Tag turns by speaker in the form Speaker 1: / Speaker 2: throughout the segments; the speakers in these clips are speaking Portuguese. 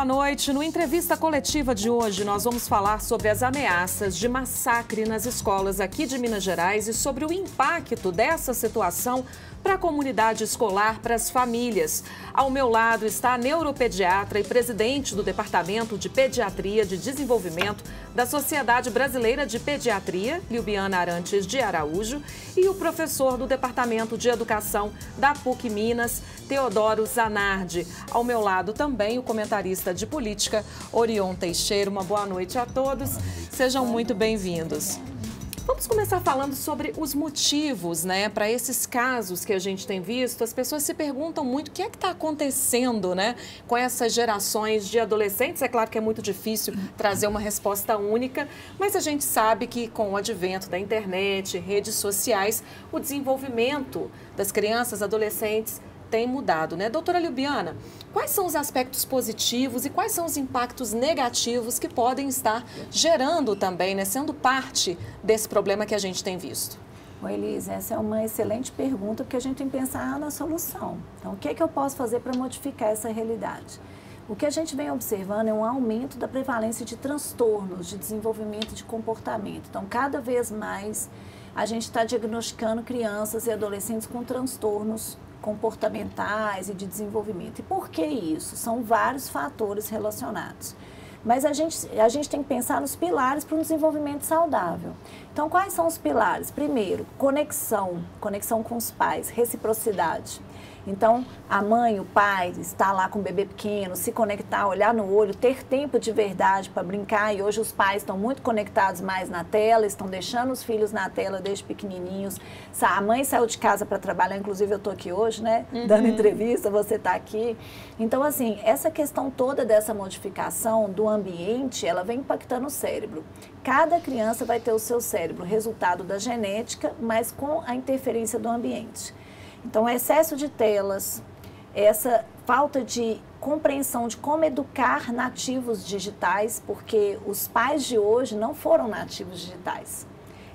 Speaker 1: boa noite. No entrevista coletiva de hoje, nós vamos falar sobre as ameaças de massacre nas escolas aqui de Minas Gerais e sobre o impacto dessa situação para a comunidade escolar, para as famílias. Ao meu lado está a neuropediatra e presidente do Departamento de Pediatria de Desenvolvimento da Sociedade Brasileira de Pediatria, Lilbiana Arantes de Araújo, e o professor do Departamento de Educação da PUC Minas, Teodoro Zanardi. Ao meu lado também o comentarista de política, Orion Teixeira. Uma boa noite a todos. Sejam muito bem-vindos. Vamos começar falando sobre os motivos, para esses casos que a gente tem visto. As pessoas se perguntam muito o que é que está acontecendo, com essas gerações de adolescentes. É claro que é muito difícil trazer uma resposta única, mas a gente sabe que com o advento da internet, redes sociais, o desenvolvimento das crianças, adolescentes, tem mudado, Doutora Lilbiana, quais são os aspectos positivos e quais são os impactos negativos que podem estar gerando também, sendo parte desse problema que a gente tem visto?
Speaker 2: Oi, Elis, essa é uma excelente pergunta, porque a gente tem que pensar na solução. Então, o que é que eu posso fazer para modificar essa realidade? O que a gente vem observando é um aumento da prevalência de transtornos de desenvolvimento de comportamento. Então, cada vez mais a gente está diagnosticando crianças e adolescentes com transtornos comportamentais e de desenvolvimento. E por que isso? São vários fatores relacionados. Mas a gente tem que pensar nos pilares para um desenvolvimento saudável. Então, quais são os pilares? Primeiro, conexão com os pais, reciprocidade. Então, a mãe, o pai, estar lá com o bebê pequeno, se conectar, olhar no olho, ter tempo de verdade para brincar. E hoje os pais estão muito conectados mais na tela, estão deixando os filhos na tela desde pequenininhos. A mãe saiu de casa para trabalhar, inclusive eu estou aqui hoje, dando entrevista, você está aqui. Então, assim, essa questão toda dessa modificação do ambiente, ela vem impactando o cérebro. Cada criança vai ter o seu cérebro, resultado da genética, mas com a interferência do ambiente. Então, o excesso de telas, essa falta de compreensão de como educar nativos digitais, porque os pais de hoje não foram nativos digitais.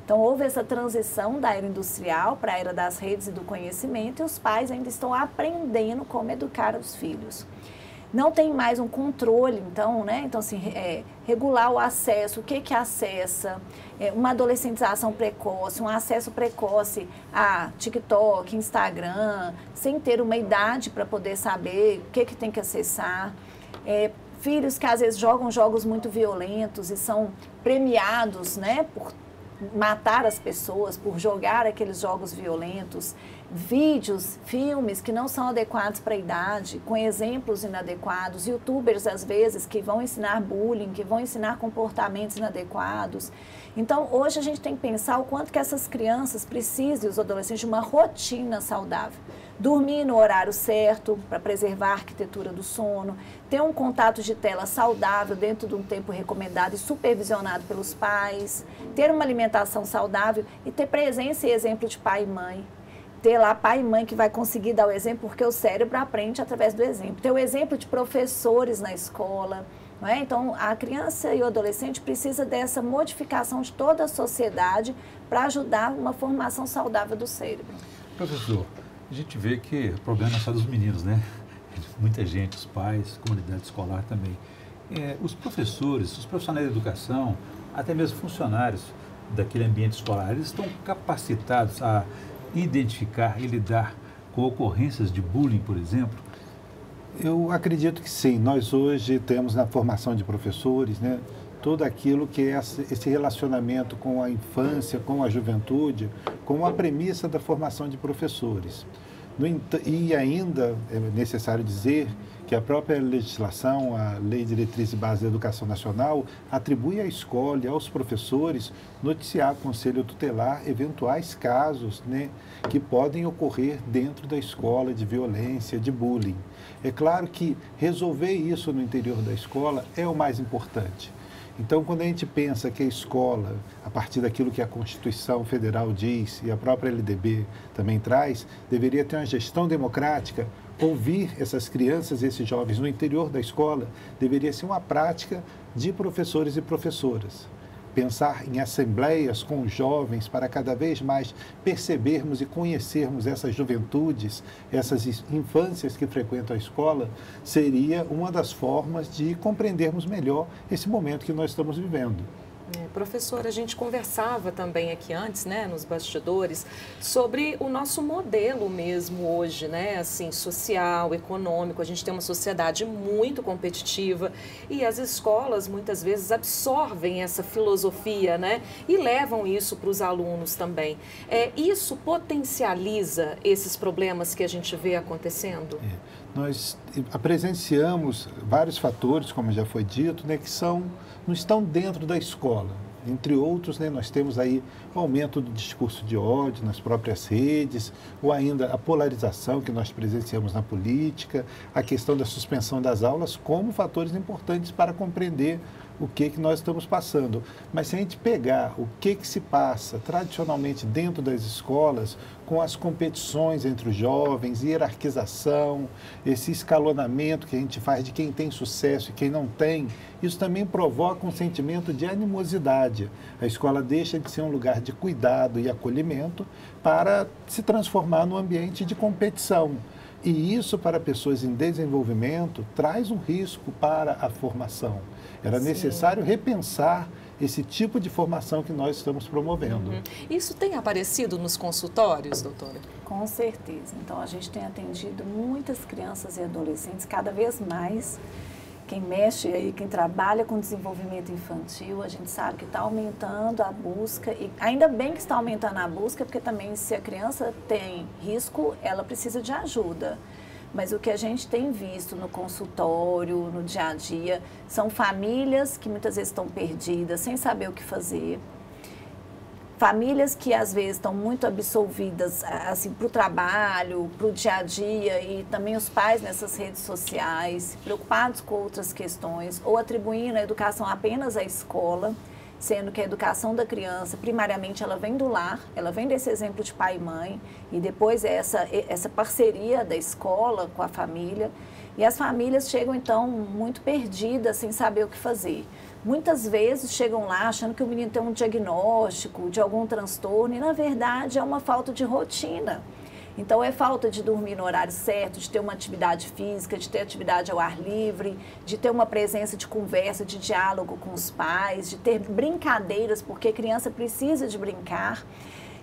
Speaker 2: Então, houve essa transição da era industrial para a era das redes e do conhecimento e os pais ainda estão aprendendo como educar os filhos. Não tem mais um controle, então, assim, regular o acesso, o que acessa, uma adolescentização precoce, um acesso precoce a TikTok, Instagram, sem ter uma idade para poder saber o que tem que acessar. Filhos que às vezes jogam jogos muito violentos e são premiados, por matar as pessoas, por jogar aqueles jogos violentos, vídeos, filmes que não são adequados para a idade, com exemplos inadequados, youtubers às vezes que vão ensinar bullying, que vão ensinar comportamentos inadequados. Então, hoje a gente tem que pensar o quanto que essas crianças precisam, os adolescentes, de uma rotina saudável. Dormir no horário certo, para preservar a arquitetura do sono, ter um contato de tela saudável dentro de um tempo recomendado e supervisionado pelos pais, ter uma alimentação saudável e ter presença e exemplo de pai e mãe. Ter lá pai e mãe que vai conseguir dar o exemplo, porque o cérebro aprende através do exemplo. Ter o exemplo de professores na escola. Então, a criança e o adolescente precisa dessa modificação de toda a sociedade para ajudar uma formação saudável do cérebro.
Speaker 3: Professor, a gente vê que o problema é só dos meninos, Muita gente, os pais, comunidade escolar também. Os professores, os profissionais da educação, até mesmo funcionários daquele ambiente escolar, eles estão capacitados a identificar e lidar com ocorrências de bullying, por exemplo?
Speaker 4: Eu acredito que sim. Nós hoje temos na formação de professores, tudo aquilo que é esse relacionamento com a infância, com a juventude, como a premissa da formação de professores. E ainda é necessário dizer que a própria legislação, a Lei de Diretriz e Base da Educação Nacional, atribui à escola e aos professores noticiar ao Conselho Tutelar eventuais casos que podem ocorrer dentro da escola de violência, de bullying. É claro que resolver isso no interior da escola é o mais importante. Então, quando a gente pensa que a escola, a partir daquilo que a Constituição Federal diz e a própria LDB também traz, deveria ter uma gestão democrática, ouvir essas crianças e esses jovens no interior da escola deveria ser uma prática de professores e professoras. pensar em assembleias com os jovens para cada vez mais percebermos e conhecermos essas juventudes, essas infâncias que frequentam a escola, seria uma das formas de compreendermos melhor esse momento que nós estamos vivendo.
Speaker 1: Professora, a gente conversava também aqui antes, né, nos bastidores, sobre o nosso modelo mesmo hoje, né, assim, social, econômico. A gente tem uma sociedade muito competitiva e as escolas muitas vezes absorvem essa filosofia, né, e levam isso para os alunos também. Isso potencializa esses problemas que a gente vê acontecendo?
Speaker 4: Nós presenciamos vários fatores, como já foi dito, né, que não estão dentro da escola. Entre outros, né, nós temos aí o aumento do discurso de ódio nas próprias redes, ou ainda a polarização que nós presenciamos na política, a questão da suspensão das aulas como fatores importantes para compreender o que nós estamos passando. Mas se a gente pegar o que se passa tradicionalmente dentro das escolas, com as competições entre os jovens, hierarquização, esse escalonamento que a gente faz de quem tem sucesso e quem não tem, isso também provoca um sentimento de animosidade. A escola deixa de ser um lugar de cuidado e acolhimento para se transformar num ambiente de competição. E isso, para pessoas em desenvolvimento, traz um risco para a formação. Era necessário repensar esse tipo de formação que nós estamos promovendo.
Speaker 1: Isso tem aparecido nos consultórios, doutora?
Speaker 2: Com certeza. Então, a gente tem atendido muitas crianças e adolescentes, cada vez mais. Quem mexe aí, quem trabalha com desenvolvimento infantil, a gente sabe que está aumentando a busca, e ainda bem que está aumentando a busca, porque também se a criança tem risco, ela precisa de ajuda. Mas o que a gente tem visto no consultório, no dia a dia, são famílias que muitas vezes estão perdidas, sem saber o que fazer. Famílias que às vezes estão muito absolvidas assim, para o trabalho, para o dia a dia, e também os pais nessas redes sociais, preocupados com outras questões, ou atribuindo a educação apenas à escola, sendo que a educação da criança, primariamente, ela vem do lar, ela vem desse exemplo de pai e mãe, e depois essa parceria da escola com a família. E as famílias chegam, então, muito perdidas, sem saber o que fazer. Muitas vezes chegam lá achando que o menino tem um diagnóstico de algum transtorno, e, na verdade, é uma falta de rotina. Então, é falta de dormir no horário certo, de ter uma atividade física, de ter atividade ao ar livre, de ter uma presença de conversa, de diálogo com os pais, de ter brincadeiras, porque a criança precisa de brincar.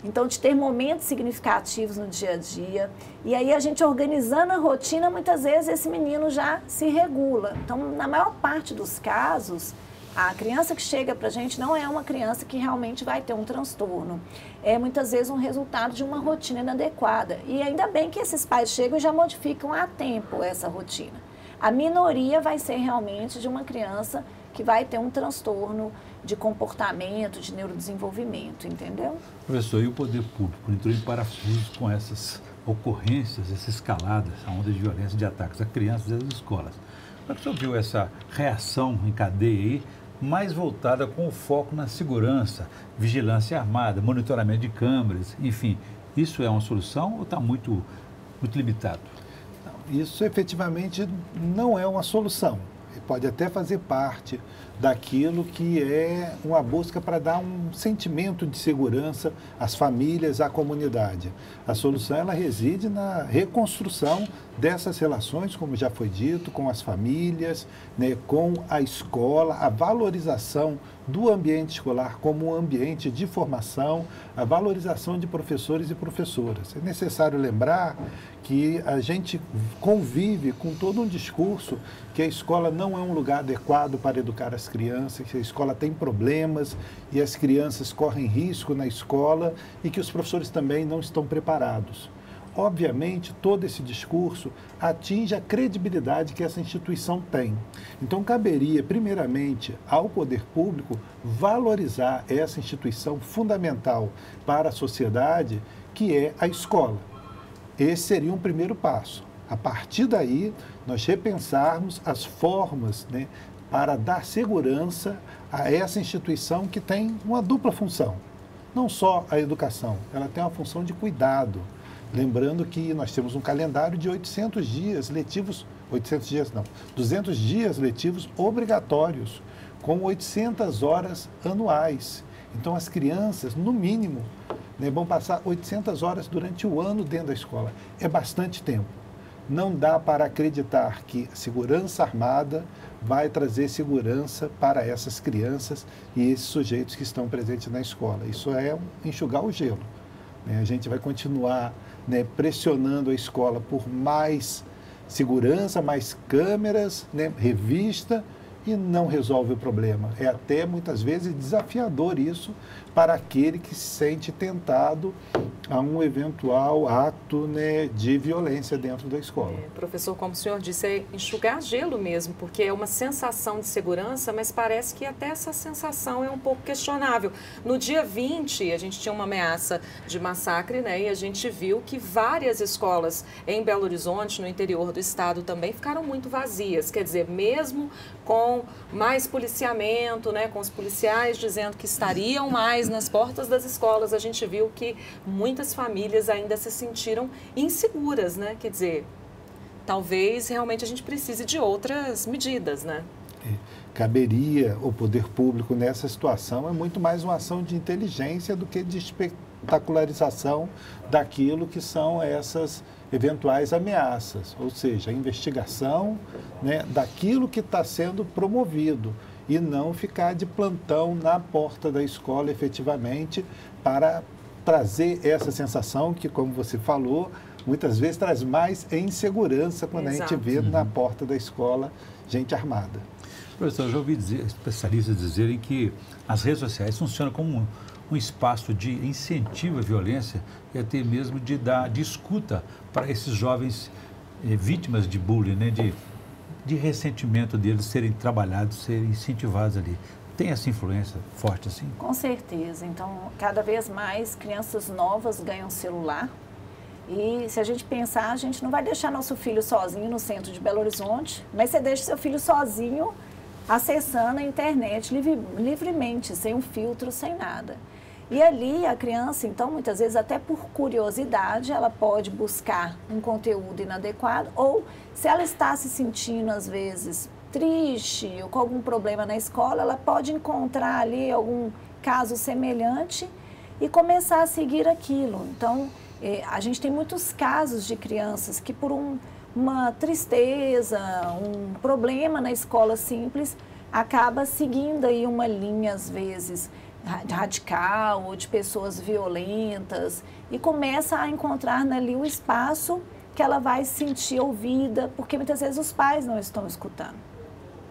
Speaker 2: Então, de ter momentos significativos no dia a dia. E aí, a gente organizando a rotina, muitas vezes esse menino já se regula. Então, na maior parte dos casos, a criança que chega para a gente não é uma criança que realmente vai ter um transtorno. É muitas vezes um resultado de uma rotina inadequada. E ainda bem que esses pais chegam e já modificam a tempo essa rotina. A minoria vai ser realmente de uma criança que vai ter um transtorno de comportamento, de neurodesenvolvimento, entendeu?
Speaker 3: Professor, e o poder público entrou em parafuso com essas ocorrências, essas escaladas, a onda de violência, de ataques a crianças e às escolas. Como é que o senhor viu essa reação em cadeia aí, mais voltada com o foco na segurança, vigilância armada, monitoramento de câmeras, enfim, isso é uma solução ou está muito limitado?
Speaker 4: Isso efetivamente não é uma solução. Pode até fazer parte daquilo que é uma busca para dar um sentimento de segurança às famílias, à comunidade. A solução ela reside na reconstrução dessas relações, como já foi dito, com as famílias, né, com a escola, a valorização do ambiente escolar como um ambiente de formação, a valorização de professores e professoras. É necessário lembrar que a gente convive com todo um discurso que a escola não é um lugar adequado para educar as crianças, que a escola tem problemas e as crianças correm risco na escola e que os professores também não estão preparados. Obviamente, todo esse discurso atinge a credibilidade que essa instituição tem. Então, caberia, primeiramente, ao poder público valorizar essa instituição fundamental para a sociedade, que é a escola. Esse seria um primeiro passo. A partir daí, nós repensarmos as formas, né, para dar segurança a essa instituição que tem uma dupla função. Não só a educação, ela tem uma função de cuidado. Lembrando que nós temos um calendário de 800 dias letivos, 200 dias letivos obrigatórios, com 800 horas anuais. Então, as crianças, no mínimo, né, vão passar 800 horas durante o ano dentro da escola. É bastante tempo. Não dá para acreditar que a segurança armada vai trazer segurança para essas crianças e esses sujeitos que estão presentes na escola. Isso é enxugar o gelo, né? A gente vai continuar, né, pressionando a escola por mais segurança, mais câmeras, né, revista, e não resolve o problema. É até, muitas vezes, desafiador isso para aquele que se sente tentado a um eventual ato, né, de violência dentro da escola.
Speaker 1: Professor, como o senhor disse, é enxugar gelo mesmo, porque é uma sensação de segurança, mas parece que até essa sensação é um pouco questionável. No dia 20, a gente tinha uma ameaça de massacre, né, e a gente viu que várias escolas em Belo Horizonte, no interior do estado também, ficaram muito vazias. Quer dizer, mesmo com mais policiamento, né, com os policiais dizendo que estariam mais nas portas das escolas, a gente viu que muitas famílias ainda se sentiram inseguras, né? Quer dizer, talvez realmente a gente precise de outras medidas, né?
Speaker 4: Caberia o poder público nessa situação, é muito mais uma ação de inteligência do que de espetacularização daquilo que são essas eventuais ameaças, ou seja, a investigação, né, daquilo que está sendo promovido e não ficar de plantão na porta da escola efetivamente para trazer essa sensação que, como você falou, muitas vezes traz mais insegurança quando
Speaker 1: Exato.
Speaker 4: a gente vê na porta da escola gente armada.
Speaker 3: Professor, eu já ouvi especialistas dizerem que as redes sociais funcionam como um espaço de incentivo à violência e até mesmo de escuta para esses jovens vítimas de bullying, né, de ressentimento deles serem trabalhados, serem incentivados ali. Tem essa influência forte assim?
Speaker 2: Com certeza. Então, cada vez mais crianças novas ganham celular. E se a gente pensar, a gente não vai deixar nosso filho sozinho no centro de Belo Horizonte, mas você deixa seu filho sozinho acessando a internet livremente, sem um filtro, sem nada. E ali a criança, então, muitas vezes, até por curiosidade, ela pode buscar um conteúdo inadequado, ou se ela está se sentindo, às vezes, triste ou com algum problema na escola, ela pode encontrar ali algum caso semelhante e começar a seguir aquilo. Então, a gente tem muitos casos de crianças que por uma tristeza, um problema na escola simples, acaba seguindo aí uma linha, às vezes, radical ou de pessoas violentas e começa a encontrar ali o espaço que ela vai se sentir ouvida, porque muitas vezes os pais não estão escutando.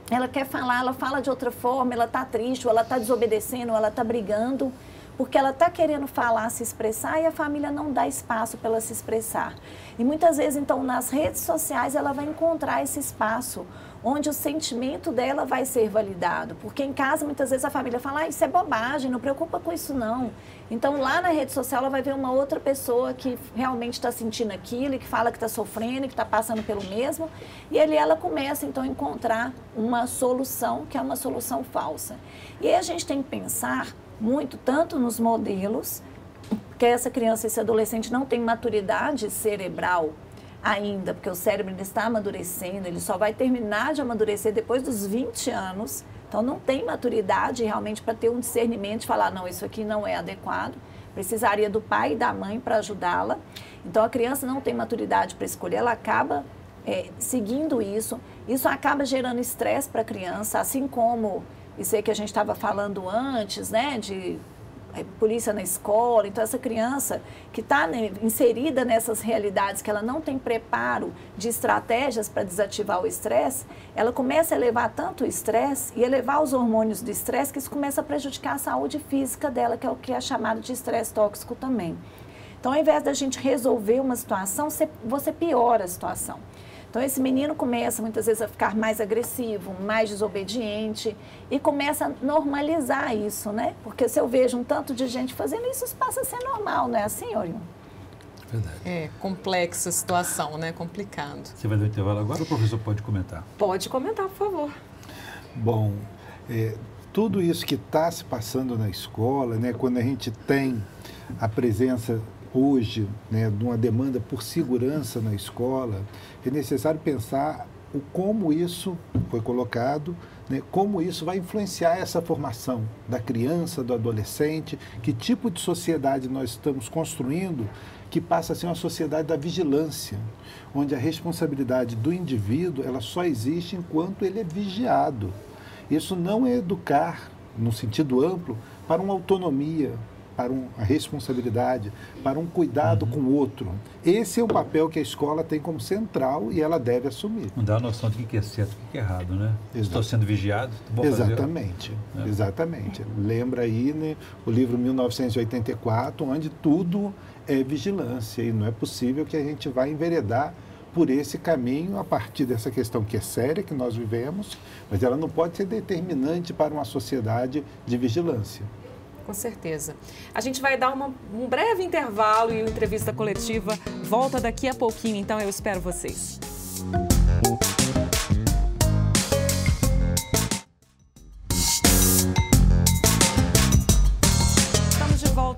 Speaker 2: Ela quer falar, ela fala de outra forma, ela está triste, ou ela está desobedecendo, ou ela está brigando, porque ela está querendo falar, se expressar, e a família não dá espaço para ela se expressar. E muitas vezes, então, nas redes sociais, ela vai encontrar esse espaço onde o sentimento dela vai ser validado. Porque em casa, muitas vezes, a família fala, ah, isso é bobagem, não preocupa com isso não. Então, lá na rede social, ela vai ver uma outra pessoa que realmente está sentindo aquilo, e que fala que está sofrendo, que está passando pelo mesmo. E ali ela começa, então, a encontrar uma solução, que é uma solução falsa. E aí a gente tem que pensar muito, tanto nos modelos, que essa criança, esse adolescente não tem maturidade cerebral ainda, porque o cérebro ainda está amadurecendo, ele só vai terminar de amadurecer depois dos 20 anos, então não tem maturidade realmente para ter um discernimento de falar, não, isso aqui não é adequado, precisaria do pai e da mãe para ajudá-la. Então a criança não tem maturidade para escolher, ela acaba seguindo isso acaba gerando estresse para a criança, assim como isso aí que a gente estava falando antes, né, de polícia na escola. Então, essa criança que está inserida nessas realidades, que ela não tem preparo de estratégias para desativar o estresse, ela começa a elevar tanto o estresse e elevar os hormônios do estresse, que isso começa a prejudicar a saúde física dela, que é o que é chamado de estresse tóxico também. Então, ao invés da gente resolver uma situação, você piora a situação. Então, esse menino começa, muitas vezes, a ficar mais agressivo, mais desobediente e começa a normalizar isso, né? Porque se eu vejo um tanto de gente fazendo isso, isso passa a ser normal, não é assim, Orion?
Speaker 3: Verdade.
Speaker 1: É complexa a situação, né? Complicado.
Speaker 3: Você vai dar um intervalo agora ou o professor pode comentar?
Speaker 1: Pode comentar, por favor.
Speaker 4: Bom, tudo isso que está se passando na escola, né, quando a gente tem a presença hoje, né, de uma demanda por segurança na escola, é necessário pensar como isso foi colocado, né, como isso vai influenciar essa formação da criança, do adolescente, que tipo de sociedade nós estamos construindo, que passa a ser uma sociedade da vigilância, onde a responsabilidade do indivíduo ela só existe enquanto ele é vigiado. Isso não é educar, no sentido amplo, para uma autonomia, para uma responsabilidade, para um cuidado com o outro. Esse é o papel que a escola tem como central e ela deve assumir.
Speaker 3: Não dá a noção do que é certo e o que é errado, né? Estou sendo vigiado, vou
Speaker 4: exatamente,
Speaker 3: fazer...
Speaker 4: exatamente. Lembra aí, né, o livro 1984, onde tudo é vigilância e não é possível que a gente vá enveredar por esse caminho a partir dessa questão que é séria, que nós vivemos, mas ela não pode ser determinante para uma sociedade de vigilância.
Speaker 1: Com certeza. A gente vai dar um breve intervalo e a entrevista coletiva volta daqui a pouquinho, então eu espero vocês.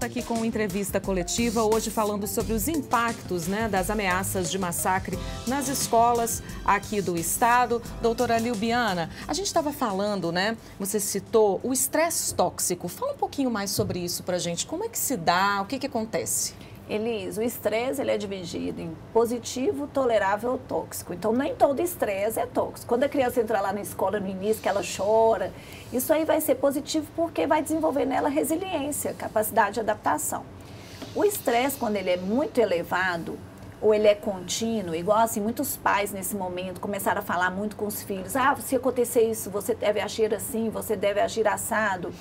Speaker 1: Aqui com entrevista coletiva, hoje falando sobre os impactos, né, das ameaças de massacre nas escolas aqui do estado. Doutora Lilbiana, a gente estava falando, né, você citou o estresse tóxico. Fala um pouquinho mais sobre isso pra gente. Como é que se dá? O que acontece?
Speaker 2: Elis, o estresse ele é dividido em positivo, tolerável ou tóxico. Então, nem todo estresse é tóxico. Quando a criança entra lá na escola no início, que ela chora, isso aí vai ser positivo porque vai desenvolver nela resiliência, capacidade de adaptação. O estresse, quando ele é muito elevado ou ele é contínuo, igual assim, muitos pais nesse momento começaram a falar muito com os filhos, se acontecer isso, você deve agir assim, você deve agir assado,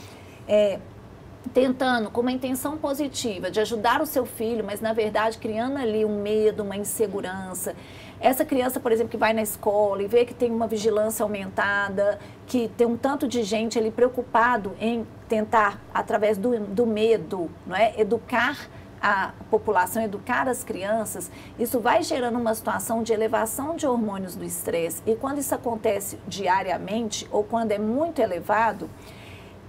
Speaker 2: tentando com uma intenção positiva de ajudar o seu filho, mas na verdade criando ali um medo, uma insegurança. Essa criança, por exemplo, que vai na escola e vê que tem uma vigilância aumentada, que tem um tanto de gente ali preocupado em tentar, através do medo, não é, educar a população, educar as crianças, isso vai gerando uma situação de elevação de hormônios do estresse. E quando isso acontece diariamente ou quando é muito elevado,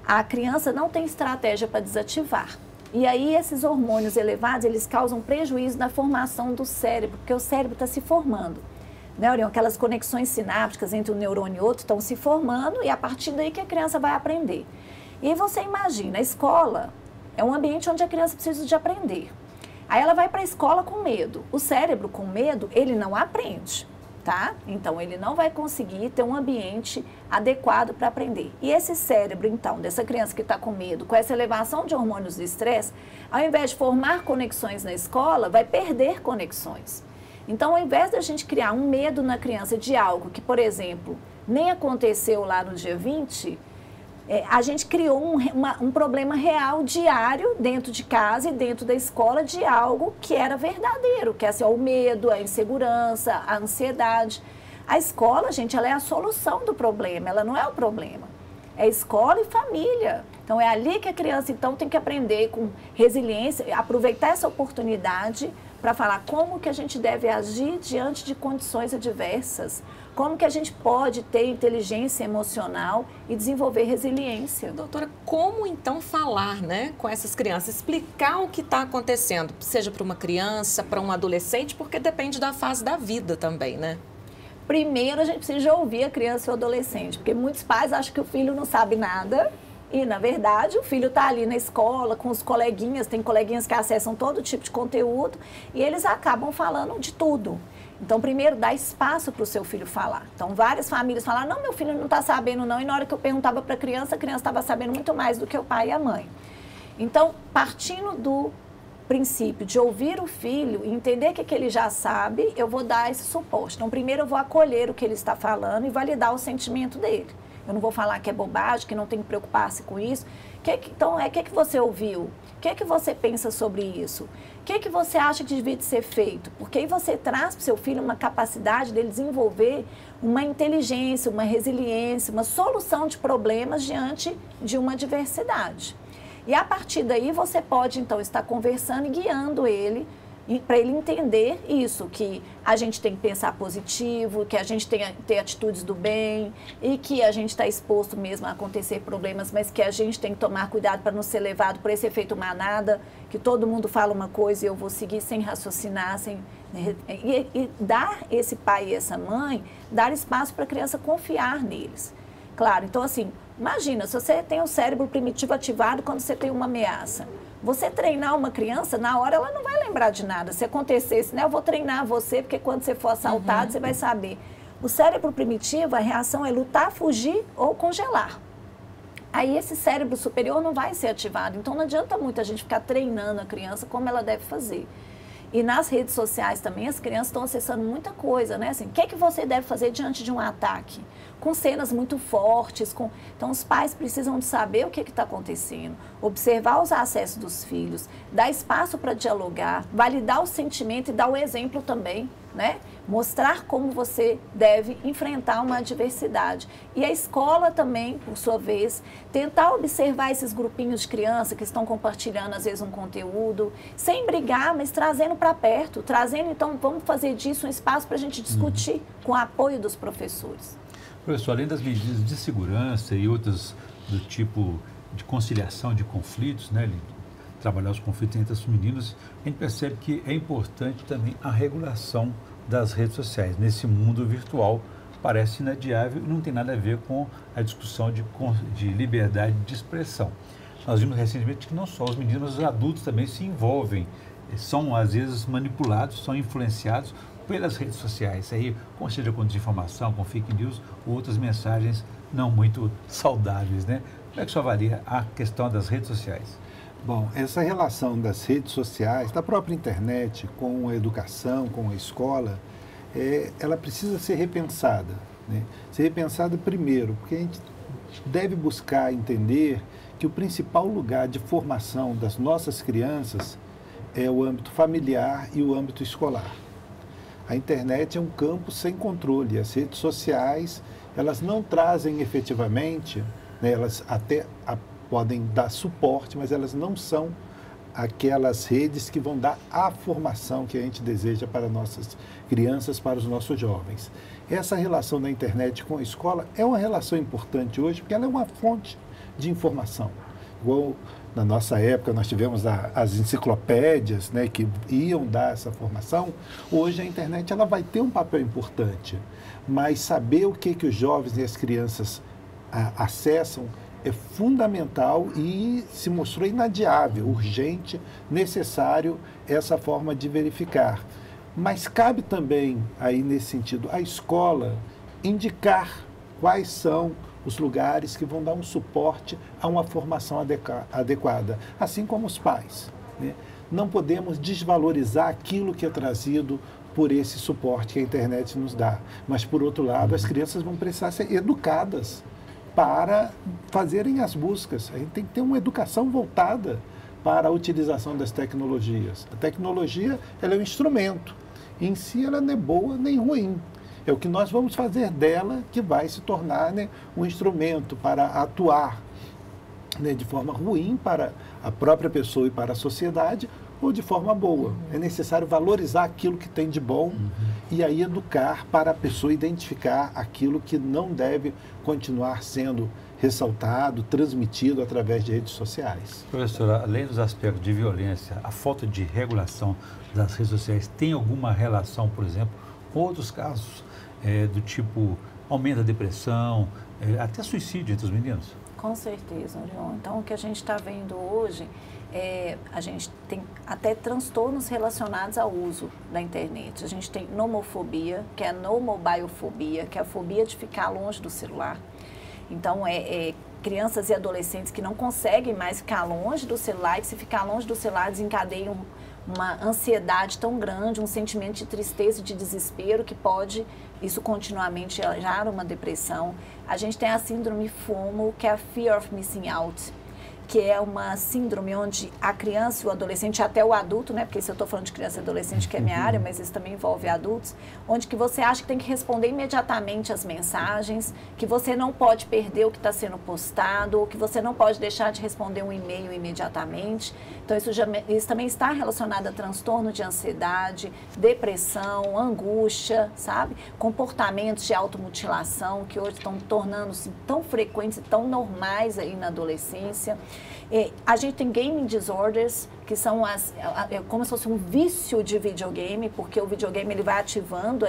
Speaker 2: a criança não tem estratégia para desativar. E aí esses hormônios elevados, eles causam prejuízo na formação do cérebro, porque o cérebro está se formando. Né, Orion? Aquelas conexões sinápticas entre um neurônio e outro estão se formando e é a partir daí que a criança vai aprender. E aí você imagina, a escola é um ambiente onde a criança precisa de aprender. Aí ela vai para a escola com medo. O cérebro com medo, ele não aprende. Tá? Então, ele não vai conseguir ter um ambiente adequado para aprender. E esse cérebro, então, dessa criança que está com medo, com essa elevação de hormônios de estresse, ao invés de formar conexões na escola, vai perder conexões. Então, ao invés da gente criar um medo na criança de algo que, por exemplo, nem aconteceu lá no dia 20, a gente criou um problema real diário dentro de casa e dentro da escola de algo que era verdadeiro, que é assim, o medo, a insegurança, a ansiedade. A escola, gente, ela é a solução do problema, ela não é o problema. É escola e família. Então, é ali que a criança, então, tem que aprender com resiliência, aproveitar essa oportunidade para falar como que a gente deve agir diante de condições adversas, como que a gente pode ter inteligência emocional e desenvolver resiliência.
Speaker 1: Doutora, como então falar, né, com essas crianças, explicar o que está acontecendo, seja para uma criança, para um adolescente, porque depende da fase da vida também, né?
Speaker 2: Primeiro, a gente precisa ouvir a criança e o adolescente, porque muitos pais acham que o filho não sabe nada e, na verdade, o filho está ali na escola com os coleguinhas, tem coleguinhas que acessam todo tipo de conteúdo e eles acabam falando de tudo. Então, primeiro, dá espaço para o seu filho falar. Então, várias famílias falaram, não, meu filho não está sabendo não, e na hora que eu perguntava para a criança estava sabendo muito mais do que o pai e a mãe. Então, partindo do princípio de ouvir o filho e entender que ele já sabe, eu vou dar esse suporte. Então, primeiro eu vou acolher o que ele está falando e validar o sentimento dele. Eu não vou falar que é bobagem, que não tem que preocupar-se com isso. Então, o que você ouviu? O que você pensa sobre isso? O que você acha que devia ser feito? Porque aí você traz para o seu filho uma capacidade dele desenvolver uma inteligência, uma resiliência, uma solução de problemas diante de uma adversidade. E a partir daí você pode, então, estar conversando e guiando ele para ele entender isso, que a gente tem que pensar positivo, que a gente tem que ter atitudes do bem e que a gente está exposto mesmo a acontecer problemas, mas que a gente tem que tomar cuidado para não ser levado por esse efeito manada, que todo mundo fala uma coisa e eu vou seguir sem raciocinar, e dar esse pai e essa mãe, dar espaço para a criança confiar neles. Claro, então assim, imagina, se você tem o cérebro primitivo ativado quando você tem uma ameaça. Você treinar uma criança, na hora ela não vai lembrar de nada. Se acontecesse, né, eu vou treinar você, porque quando você for assaltado, você vai saber. O cérebro primitivo, a reação é lutar, fugir ou congelar. Aí esse cérebro superior não vai ser ativado. Então não adianta muito a gente ficar treinando a criança como ela deve fazer. E nas redes sociais também as crianças estão acessando muita coisa, né? Assim, o que é que você deve fazer diante de um ataque? Com cenas muito fortes. Então os pais precisam de saber o que está acontecendo, observar os acessos dos filhos, dar espaço para dialogar, validar o sentimento e dar o exemplo também, né? Mostrar como você deve enfrentar uma adversidade. E a escola também, por sua vez, tentar observar esses grupinhos de criança que estão compartilhando, às vezes, um conteúdo, sem brigar, mas trazendo para perto, trazendo, então, vamos fazer disso um espaço para a gente discutir com o apoio dos professores.
Speaker 3: Professor, além das medidas de segurança e outras do tipo de conciliação de conflitos, né, trabalhar os conflitos entre os meninos, a gente percebe que é importante também a regulação das redes sociais. Nesse mundo virtual, parece inadiável e não tem nada a ver com a discussão de liberdade de expressão. Nós vimos recentemente que não só os meninos, mas os adultos também se envolvem, são às vezes manipulados, são influenciados pelas redes sociais, aí, seja com desinformação, com fake news, ou outras mensagens não muito saudáveis, né? Como é que o senhor avalia a questão das redes sociais?
Speaker 4: Bom, essa relação das redes sociais, da própria internet, com a educação, com a escola, ela precisa ser repensada, né? Ser repensada primeiro, porque a gente deve buscar entender que o principal lugar de formação das nossas crianças é o âmbito familiar e o âmbito escolar. A internet é um campo sem controle. As redes sociais, elas não trazem efetivamente, né, elas até podem dar suporte, mas elas não são aquelas redes que vão dar a formação que a gente deseja para nossas crianças, para os nossos jovens. Essa relação da internet com a escola é uma relação importante hoje, porque ela é uma fonte de informação. Igual na nossa época nós tivemos as enciclopédias, né, que iam dar essa formação. Hoje a internet ela vai ter um papel importante, mas saber o que os jovens e as crianças acessam é fundamental e se mostrou inadiável, urgente, necessário essa forma de verificar. Mas cabe também, aí nesse sentido, à escola indicar quais são os lugares que vão dar um suporte a uma formação adequada, assim como os pais, né? Não podemos desvalorizar aquilo que é trazido por esse suporte que a internet nos dá. Mas, por outro lado, as crianças vão precisar ser educadas para fazerem as buscas. A gente tem que ter uma educação voltada para a utilização das tecnologias. A tecnologia ela é um instrumento. Em si, ela não é boa nem ruim. É o que nós vamos fazer dela que vai se tornar, né, um instrumento para atuar, né, de forma ruim para a própria pessoa e para a sociedade, ou de forma boa. É necessário valorizar aquilo que tem de bom e aí educar para a pessoa identificar aquilo que não deve continuar sendo ressaltado, transmitido através de redes sociais.
Speaker 3: Professora, além dos aspectos de violência, a falta de regulação das redes sociais tem alguma relação, por exemplo, com outros casos do tipo aumento da depressão, até suicídio entre os meninos?
Speaker 2: Com certeza, João. Então, o que a gente está vendo hoje a gente tem até transtornos relacionados ao uso da internet. A gente tem nomofobia, que é a nomobiofobia, que é a fobia de ficar longe do celular. Então, crianças e adolescentes que não conseguem mais ficar longe do celular, e que se ficar longe do celular desencadeiam uma ansiedade tão grande, um sentimento de tristeza e de desespero que pode, isso continuamente gerar uma depressão. A gente tem a síndrome FOMO, que é a Fear of Missing Out, que é uma síndrome onde a criança, o adolescente, até o adulto, né? Porque se eu estou falando de criança e adolescente, que é minha área, mas isso também envolve adultos, onde que você acha que tem que responder imediatamente as mensagens, que você não pode perder o que está sendo postado, ou que você não pode deixar de responder um e-mail imediatamente. Então, isso também está relacionado a transtorno de ansiedade, depressão, angústia, sabe? Comportamentos de automutilação, que hoje estão tornando-se tão frequentes e tão normais aí na adolescência. A gente tem gaming disorders, que são como se fosse um vício de videogame, porque o videogame ele vai ativando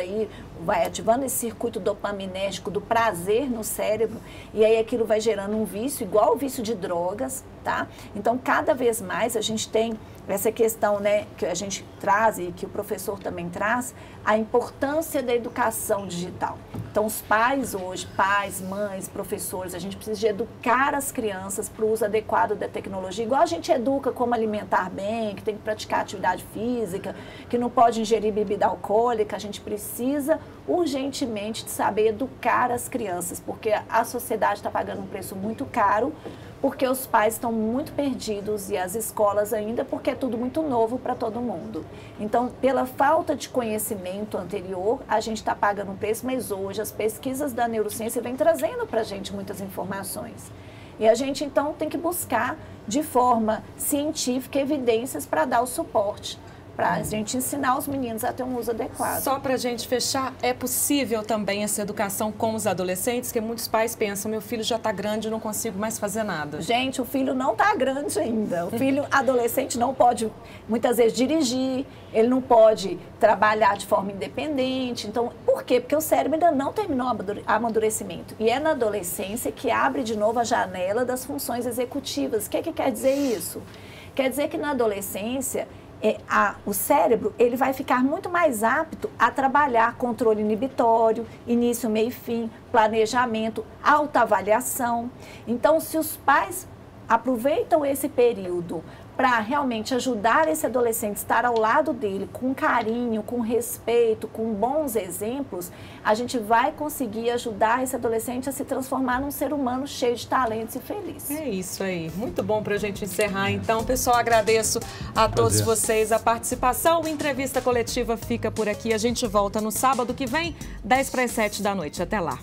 Speaker 2: esse circuito dopaminérgico do prazer no cérebro, e aí aquilo vai gerando um vício, igual o vício de drogas, tá? Então, cada vez mais a gente tem essa questão, né, que a gente traz e que o professor também traz, a importância da educação digital. Então, os pais hoje, pais, mães, professores, a gente precisa de educar as crianças para o uso adequado da tecnologia, igual a gente educa como alimentar bem, que tem que praticar atividade física, que não pode ingerir bebida alcoólica, a gente precisa urgentemente de saber educar as crianças, porque a sociedade está pagando um preço muito caro, porque os pais estão muito perdidos e as escolas ainda, porque é tudo muito novo para todo mundo. Então, pela falta de conhecimento anterior, a gente está pagando um preço, mas hoje as pesquisas da neurociência vêm trazendo para a gente muitas informações. E a gente, então, tem que buscar, de forma científica, evidências para dar o suporte, para a gente ensinar os meninos a ter um uso adequado.
Speaker 1: Só para a gente fechar, é possível também essa educação com os adolescentes, que muitos pais pensam, meu filho já está grande, eu não consigo mais fazer nada.
Speaker 2: Gente, o filho não está grande ainda. O filho adolescente não pode, muitas vezes, dirigir, ele não pode trabalhar de forma independente. Então, por quê? Porque o cérebro ainda não terminou o amadurecimento. E é na adolescência que abre de novo a janela das funções executivas. O que quer dizer isso? Quer dizer que na adolescência, o cérebro ele vai ficar muito mais apto a trabalhar controle inibitório, início, meio e fim, planejamento, autoavaliação. Então, se os pais aproveitam esse período para realmente ajudar esse adolescente a estar ao lado dele com carinho, com respeito, com bons exemplos, a gente vai conseguir ajudar esse adolescente a se transformar num ser humano cheio de talentos e feliz.
Speaker 1: É isso aí. Muito bom para a gente encerrar. Então, pessoal, agradeço a todos vocês a participação. A entrevista coletiva fica por aqui. A gente volta no sábado que vem, 6:50 da noite. Até lá.